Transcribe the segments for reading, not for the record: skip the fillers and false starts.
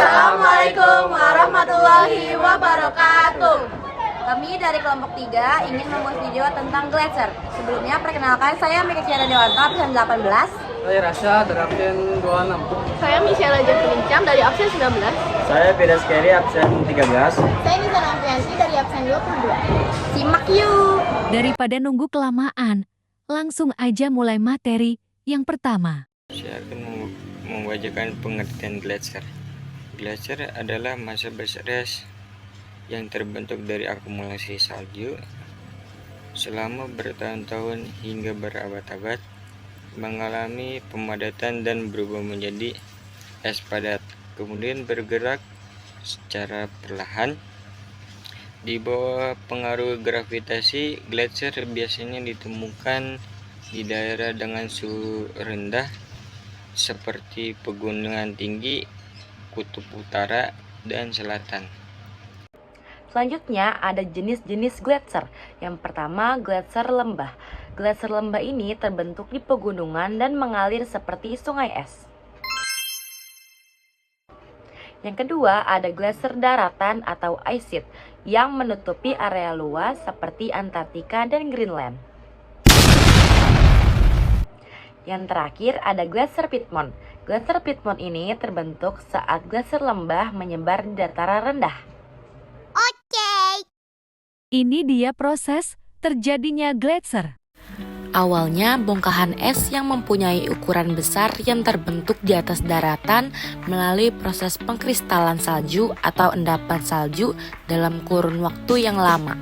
Assalamualaikum warahmatullahi wabarakatuh. Kami dari kelompok 3 ingin membuat video tentang glacier. Sebelumnya perkenalkan, saya Mika Ciara Dewanto, absen 18. Saya Rasya dari absen 26. Saya Michelle Jeffrincang dari absen 19. Saya Pedas Kerry absen 13. Saya Nisa Novianti dari absen 22. Simak yuk. Daripada nunggu kelamaan, langsung aja mulai materi yang pertama. Saya akan membacakan pengertian glacier. Glacier adalah massa besar es yang terbentuk dari akumulasi salju selama bertahun-tahun hingga berabad-abad, mengalami pemadatan dan berubah menjadi es padat, kemudian bergerak secara perlahan. Di bawah pengaruh gravitasi, glacier biasanya ditemukan di daerah dengan suhu rendah seperti pegunungan tinggi, kutub utara, dan selatan. Selanjutnya ada jenis-jenis glacier. Yang pertama, glacier lembah. Glacier lembah ini terbentuk di pegunungan dan mengalir seperti sungai es. Yang kedua, ada glacier daratan atau ice sheet yang menutupi area luas seperti Antartika dan Greenland. Yang terakhir ada glacier Piedmont. Glacier Piedmont ini terbentuk saat glacier lembah menyebar di dataran rendah. Ini dia proses terjadinya glacier. Awalnya, bongkahan es yang mempunyai ukuran besar yang terbentuk di atas daratan melalui proses pengkristalan salju atau endapan salju dalam kurun waktu yang lama.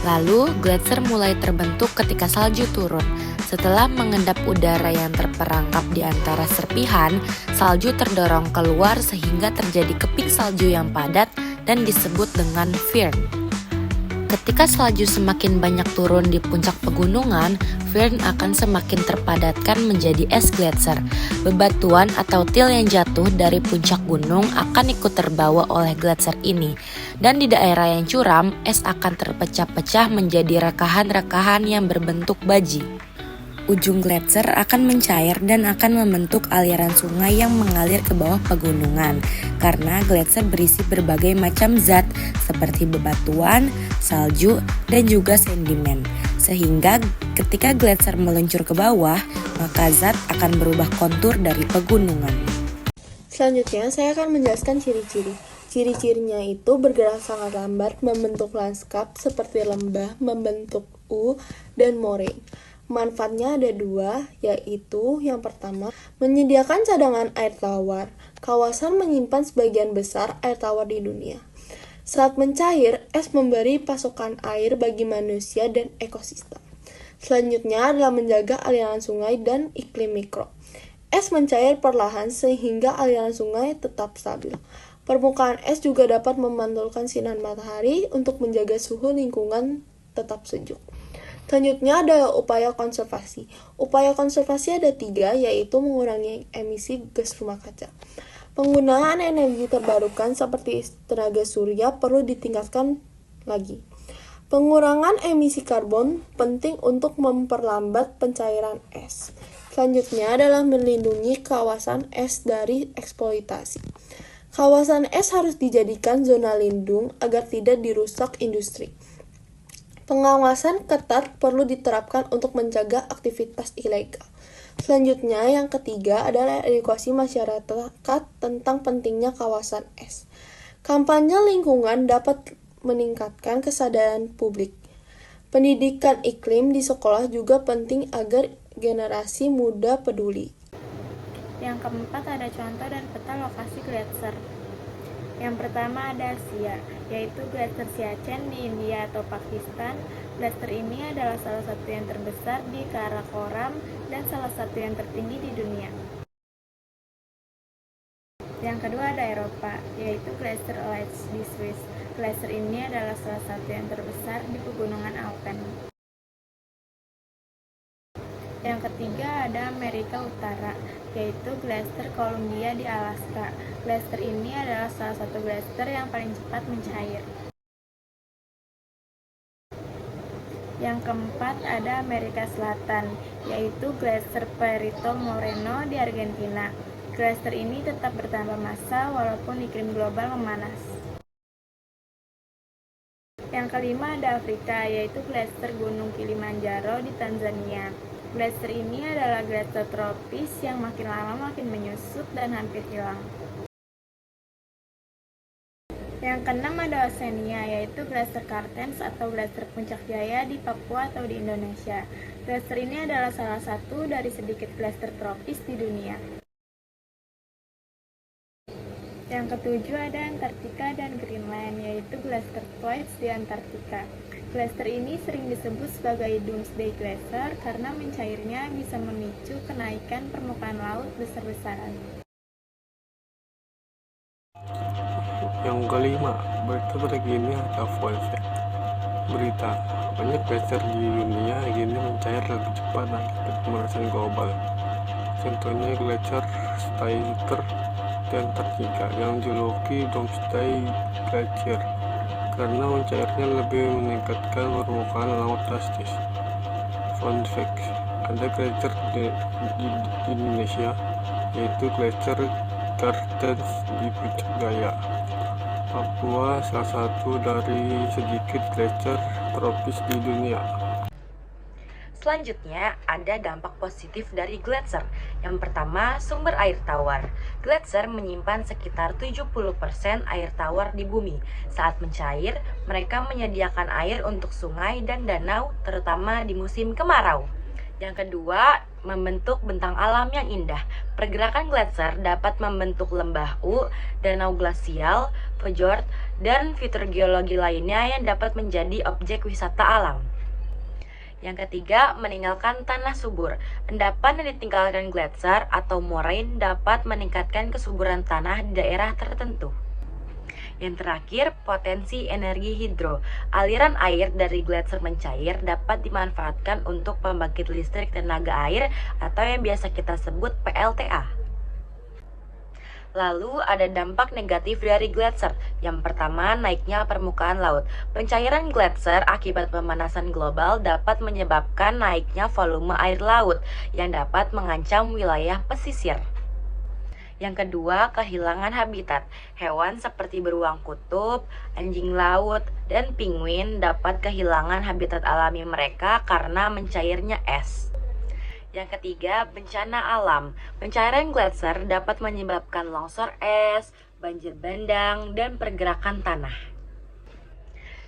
Lalu, glacier mulai terbentuk ketika salju turun. Setelah mengendap udara yang terperangkap di antara serpihan, salju terdorong keluar sehingga terjadi keping salju yang padat dan disebut dengan firn. Ketika salju semakin banyak turun di puncak pegunungan, firn akan semakin terpadatkan menjadi es glacier. Bebatuan atau til yang jatuh dari puncak gunung akan ikut terbawa oleh glacier ini. Dan di daerah yang curam, es akan terpecah-pecah menjadi rekahan-rekahan yang berbentuk baji. Ujung glacier akan mencair dan akan membentuk aliran sungai yang mengalir ke bawah pegunungan. Karena glacier berisi berbagai macam zat seperti bebatuan, salju, dan juga sedimen. Sehingga ketika glacier meluncur ke bawah, maka zat akan berubah kontur dari pegunungan. Selanjutnya, saya akan menjelaskan ciri-ciri. Ciri-cirinya itu bergerak sangat lambat, membentuk lanskap seperti lembah, membentuk U, dan moraine. Manfaatnya ada dua, yaitu yang pertama, menyediakan cadangan air tawar. Kawasan menyimpan sebagian besar air tawar di dunia. Saat mencair, es memberi pasokan air bagi manusia dan ekosistem. Selanjutnya adalah menjaga aliran sungai dan iklim mikro. Es mencair perlahan sehingga aliran sungai tetap stabil. Permukaan es juga dapat memantulkan sinar matahari untuk menjaga suhu lingkungan tetap sejuk. Selanjutnya ada upaya konservasi. Upaya konservasi ada 3, yaitu mengurangi emisi gas rumah kaca. Penggunaan energi terbarukan seperti tenaga surya perlu ditingkatkan lagi. Pengurangan emisi karbon penting untuk memperlambat pencairan es. Selanjutnya adalah melindungi kawasan es dari eksploitasi. Kawasan es harus dijadikan zona lindung agar tidak dirusak industri. Pengawasan ketat perlu diterapkan untuk mencegah aktivitas ilegal. Selanjutnya, yang ketiga adalah edukasi masyarakat tentang pentingnya kawasan es. Kampanye lingkungan dapat meningkatkan kesadaran publik. Pendidikan iklim di sekolah juga penting agar generasi muda peduli. Yang keempat ada contoh dan peta lokasi glacier. Yang pertama ada Asia, yaitu glacier Siachen di India atau Pakistan. Glacier ini adalah salah satu yang terbesar di Karakoram dan salah satu yang tertinggi di dunia. Yang kedua ada Eropa, yaitu glacier Alps di Swiss. Glacier ini adalah salah satu yang terbesar di pegunungan Alpen. Yang ketiga ada Amerika Utara, yaitu glacier Columbia di Alaska. Glacier ini adalah salah satu glacier yang paling cepat mencair. Yang keempat ada Amerika Selatan, yaitu glacier Perito Moreno di Argentina. Gletser ini tetap bertambah massa walaupun iklim global memanas. Yang kelima ada Afrika, yaitu gletser Gunung Kilimanjaro di Tanzania. Gletser ini adalah gletser tropis yang makin lama makin menyusut dan hampir hilang. Yang keenam ada Oceania, yaitu gletser Kartens atau gletser Puncak Jaya di Papua atau di Indonesia. Gletser ini adalah salah satu dari sedikit gletser tropis di dunia. Yang ketujuh ada Antartika dan Greenland, yaitu gletser Thwaites di Antartika. Gletser ini sering disebut sebagai Doomsday Glacier karena mencairnya bisa memicu kenaikan permukaan laut besar-besaran. Yang kelima, berita terkini ada Voice. Berita, banyak gletser di dunia kini mencair lebih cepat akibat pemanasan global. Contohnya gletser Steinter di Antartika yang dijuluki Doomsday Glacier karena mencairnya lebih meningkatkan permukaan laut drastis. Fun fact, ada gletser di Indonesia, yaitu gletser Kartens di Puncak Jaya, Papua, salah satu dari sedikit gletser tropis di dunia. Selanjutnya, ada dampak positif dari gletser. Yang pertama, sumber air tawar. Gletser menyimpan sekitar 70% air tawar di bumi. Saat mencair, mereka menyediakan air untuk sungai dan danau, terutama di musim kemarau. Yang kedua, membentuk bentang alam yang indah. Pergerakan gletser dapat membentuk lembah danau glasial, fjord, dan fitur geologi lainnya yang dapat menjadi objek wisata alam. Yang ketiga, meninggalkan tanah subur. Endapan yang ditinggalkan gletser atau moraine dapat meningkatkan kesuburan tanah di daerah tertentu. Yang terakhir, potensi energi hidro. Aliran air dari gletser mencair dapat dimanfaatkan untuk pembangkit listrik tenaga air atau yang biasa kita sebut PLTA. Lalu ada dampak negatif dari gletser. Yang pertama, naiknya permukaan laut. Pencairan gletser akibat pemanasan global dapat menyebabkan naiknya volume air laut yang dapat mengancam wilayah pesisir. Yang kedua, kehilangan habitat. Hewan seperti beruang kutub, anjing laut, dan penguin dapat kehilangan habitat alami mereka karena mencairnya es. Yang ketiga, bencana alam. Pencairan gletser dapat menyebabkan longsor es, banjir bandang, dan pergerakan tanah.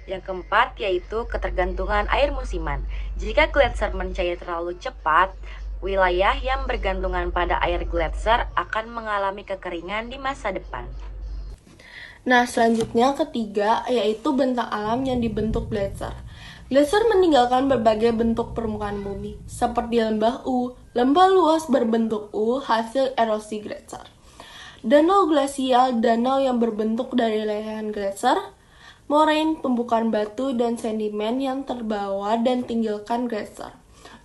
Yang keempat, yaitu ketergantungan air musiman. Jika gletser mencair terlalu cepat, wilayah yang bergantungan pada air gletser akan mengalami kekeringan di masa depan. Nah, selanjutnya ketiga, yaitu bentang alam yang dibentuk gletser. Gletser meninggalkan berbagai bentuk permukaan bumi, seperti lembah lembah luas berbentuk hasil erosi gletser. Danau glasial, danau yang berbentuk dari lehehan gletser. Moraine, pembukaan batu dan sedimen yang terbawa dan tinggalkan gletser.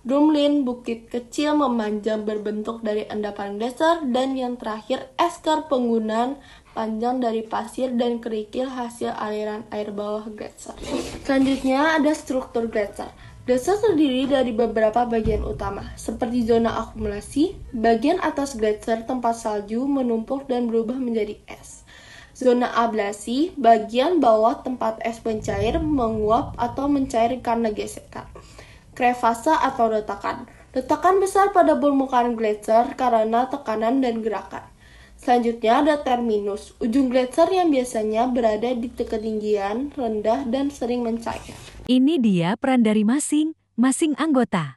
Drumlin, bukit kecil memanjang berbentuk dari endapan gletser. Dan yang terakhir, esker, penggunaan panjang dari pasir dan kerikil hasil aliran air bawah gletser. Selanjutnya ada struktur gletser. Gletser terdiri dari beberapa bagian utama, seperti zona akumulasi, bagian atas gletser tempat salju menumpuk dan berubah menjadi es. Zona ablasi, bagian bawah tempat es mencair, menguap atau mencair karena gesekan. Krevasa atau retakan. Retakan besar pada permukaan gletser karena tekanan dan gerakan. Selanjutnya ada terminus, ujung gletser yang biasanya berada di ketinggian rendah dan sering mencair. Ini dia peran dari masing-masing anggota.